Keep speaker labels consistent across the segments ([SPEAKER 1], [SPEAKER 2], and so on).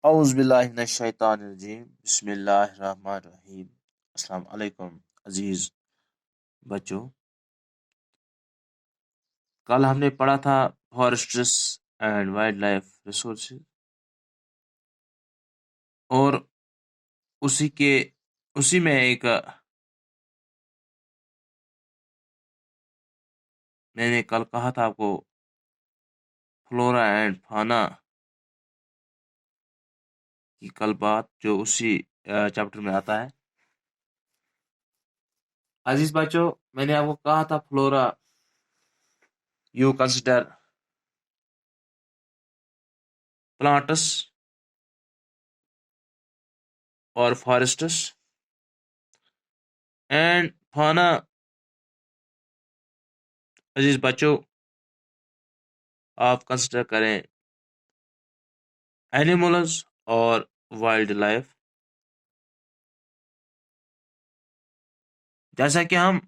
[SPEAKER 1] اعوذ باللہ من الشیطان الرجیم، بسم اللہ الرحمن الرحیم۔ السلام علیکم عزیز بچوں، کل ہم نے پڑھا تھا فارسٹرس اینڈ وائلڈ لائف ریسورسز، اور اسی میں میں نے کل کہا تھا آپ کو فلورا اینڈ فانا کی کل بات جو اسی چیپٹر میں آتا ہے۔ عزیز بچوں، میں نے آپ کو کہا تھا فلورا یو کنسیڈر پلانٹس اور فارسٹس، اینڈ فانا عزیز بچوں آپ کنسیڈر کریں اینیملز اور وائلڈ لائف۔ جیسا کہ ہم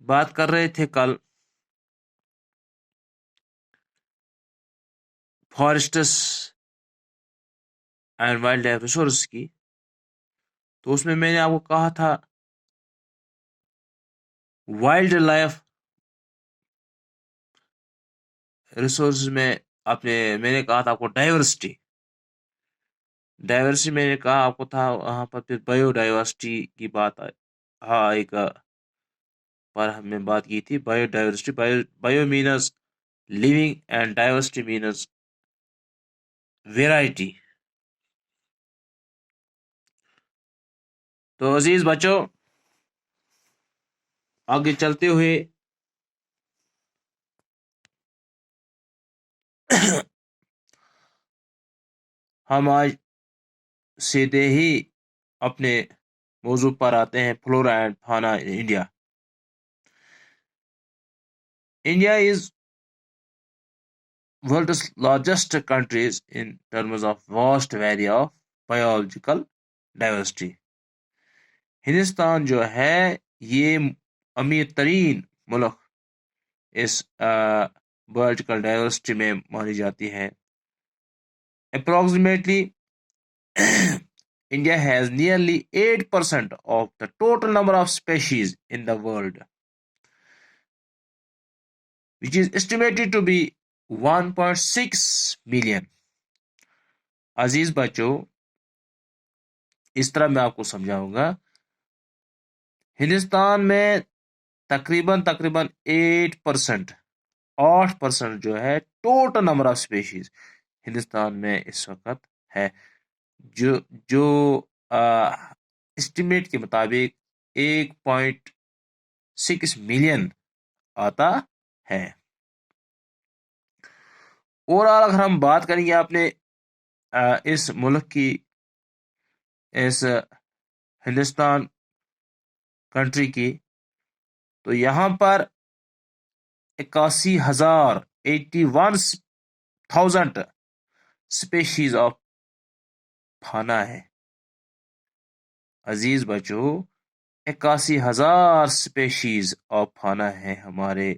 [SPEAKER 1] بات کر رہے تھے کل forests and wildlife resource کی، تو اس میں نے آپ کو کہا تھا وائلڈ لائف ریسورس میں میں نے کہا تھا آپ کو ڈائیورسٹی میں نے کہا آپ کو تھا وہاں پر پھر بایو ڈائیورسٹی کی بات پر ہم نے بات کی تھی۔ Biodiversity, bio means living and diversity means variety. تو عزیز بچوں آگے چلتے ہوئے ہم آج سیدھے ہی اپنے موضوع پر آتے ہیں، flora and fauna in India. India is world's largest countries in terms of vast valley of biological diversity۔ Hindustan جو ہے یہ امیر ترین ملک اس بایولوجیکل ڈائیورسٹی میں مانی جاتی ہے۔ Approximately India has nearly 8% of the total number of species in the world, which is estimated to be 1.6 million۔ عزیز بچوں اس طرح میں آپ کو سمجھاؤں گا، ہندوستان میں تقریباً 8% جو ہے total number of species Hindustan میں اس وقت ہے، جو اسٹیمیٹ کے مطابق 1.6 ملین آتا ہے۔ اور اگر ہم بات کریں گے اپنے اس ملک کی، اس ہندوستان کنٹری کی، تو یہاں پر 81,000 اسپیشیز آف فانا ہے۔ عزیز بچوں 81,000 اسپیشیز آف فانا ہے ہمارے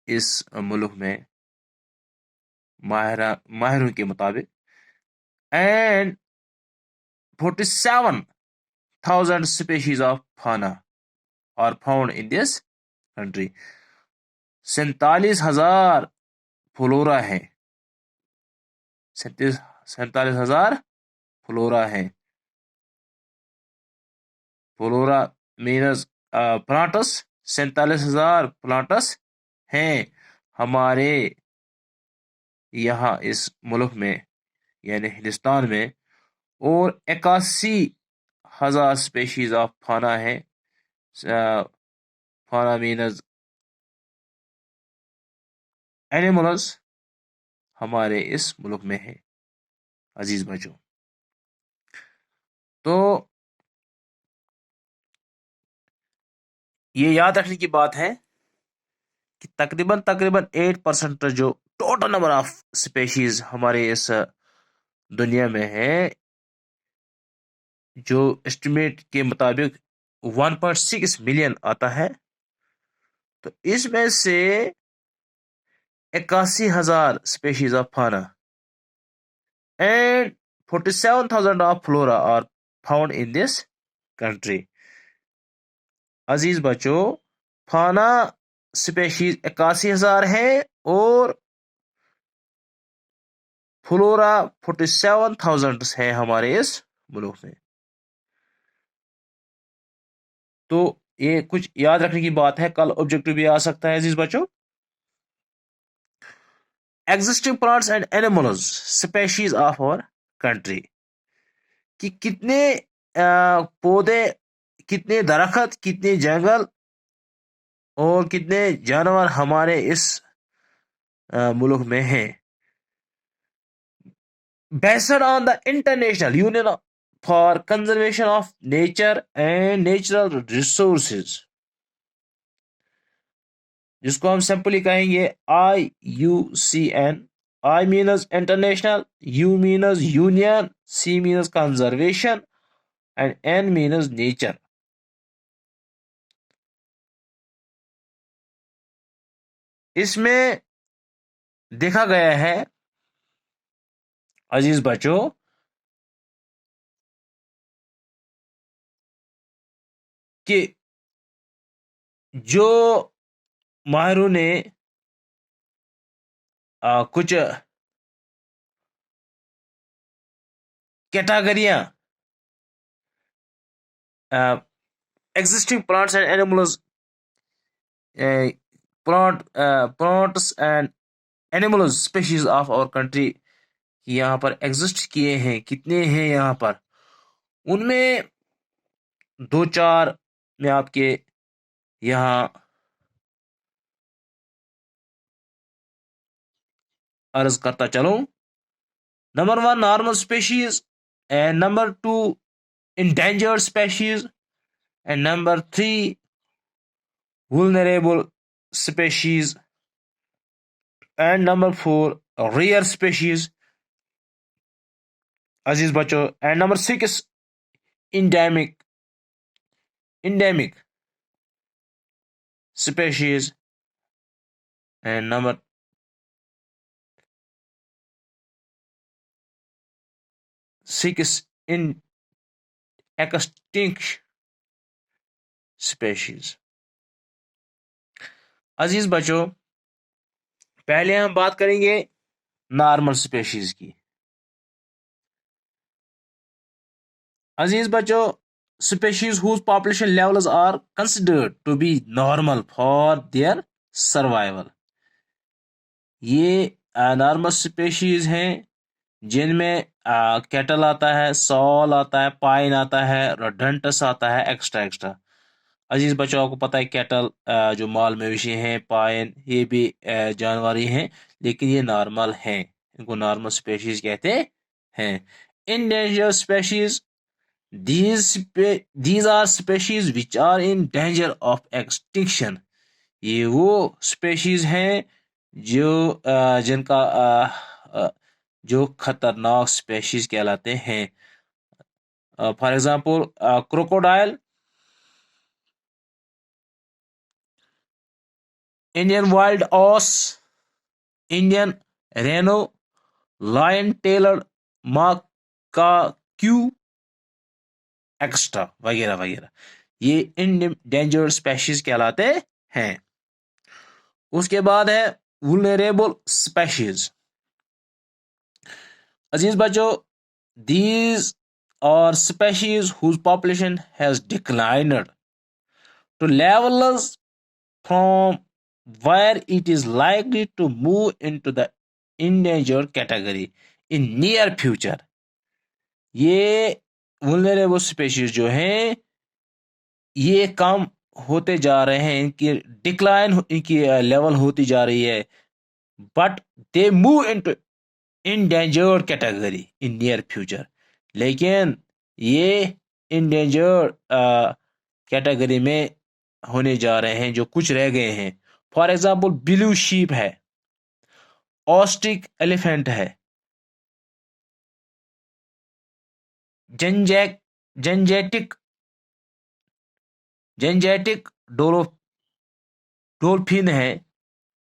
[SPEAKER 1] اس ملک میں ماہروں کے مطابق، and 47,000 species of fauna are found in this country۔ 47,000 flora ہے، 47,000 فلورا ہے۔ فلورا مینز پلانٹس، 47,000 پلانٹس ہیں ہمارے یہاں اس ملک میں یعنی ہندوستان میں، اور 81,000 اسپیشیز آف فانا ہے۔ فانا مینز اینیملز ہمارے اس ملک میں ہے۔ عزیز بچوں تو یہ یاد رکھنے کی بات ہے کہ تقریباً 8% جو ٹوٹل نمبر آف اسپیشیز ہمارے اس دنیا میں ہے، جو اسٹیمیٹ کے مطابق 1.6 ملین آتا ہے، تو اس میں سے 81,000 species of fauna and 47,000 of flora are found in this country. عزیز بچوں فانا سپیشیز 81,000 ہیں اور فلورا 47,000 ہے ہمارے اس ملک میں. تو یہ کچھ یاد رکھنے کی بات ہے، کل آبجیکٹو بھی آ سکتا ہے عزیز بچوں. Existing plants and animals species of اور کنٹری، کہ کتنے پودے، کتنے درخت، کتنے جنگل اور کتنے جانور ہمارے اس ملک میں ہیں. Based on the international union for conservation of nature and natural resources, جس کو ہم سمپلی کہیں گے IUCN. I means international, U means union, C means conservation and N means nature. اس میں دیکھا گیا ہے عزیز بچوں کہ جو ماہروں نے کچھ کیٹاگریاں existing plants and animals, plants and animals species of اور کنٹری یہاں پر ایگزسٹ کیے ہیں، کتنے ہیں یہاں پر، ان میں دو چار میں آپ کے یہاں عرض کرتا چلوں. Number 1 normal species, and number 2 endangered species, and number 3 vulnerable species, and number 4 rare species عزیز بچوں، and number 6 endemic species, and number 6 in extinct species. عزیز بچوں پہلے ہم بات کریں گے نارمل سپیشیز کی. عزیز بچوں species whose population levels are considered to be normal for their survival، یہ نارمل سپیشیز ہیں جن میں کیٹل آتا ہے، سال آتا ہے، پائن آتا ہے، روڈنٹس آتا ہے، ایکسٹرا. عزیز بچوں آپ کو پتہ ہے کیٹل جو مال مویشی ہیں، پائن یہ بھی جانور ہی ہیں لیکن یہ نارمل ہیں، ان کو نارمل سپیشیز کہتے ہیں. endangered species، these are species which are in danger of extinction، یہ وہ سپیشیز ہیں جو جن کا جو خطرناک سپیشیز کہلاتے ہیں. For example crocodile, Indian wild ass, Indian rhino, lion tailed macaque extra وغیرہ وغیرہ، یہ انڈینجرڈ اسپیشیز کہلاتے ہیں. اس کے بعد ہے vulnerable species. عزیز بچوں these are species whose population has declined to levels from where it is likely to move into the endangered category in near future. یہ vulnerable species جو ہیں یہ کم ہوتے جا رہے ہیں، ان کی ڈکلائن ان کی لیول ہوتی جا رہی ہے، but they move into endangered category in near future, لیکن یہ انڈینجرڈ کیٹیگری میں ہونے جا رہے ہیں جو کچھ رہ گئے ہیں. فار ایگزامپل بلو شیپ ہے، آسٹرک ایلیفینٹ ہے، جنجیٹک ڈولفن ہے،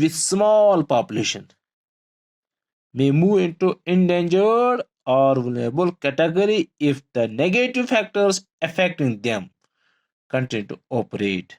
[SPEAKER 1] with small population may move into endangered or vulnerable category if the negative factors affecting them continue to operate.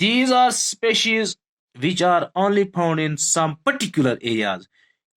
[SPEAKER 1] These are species which are only found in some particular areas.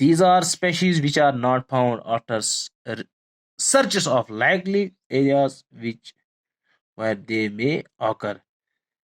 [SPEAKER 1] these are species which are not found after searches of likely areas which where they may occur.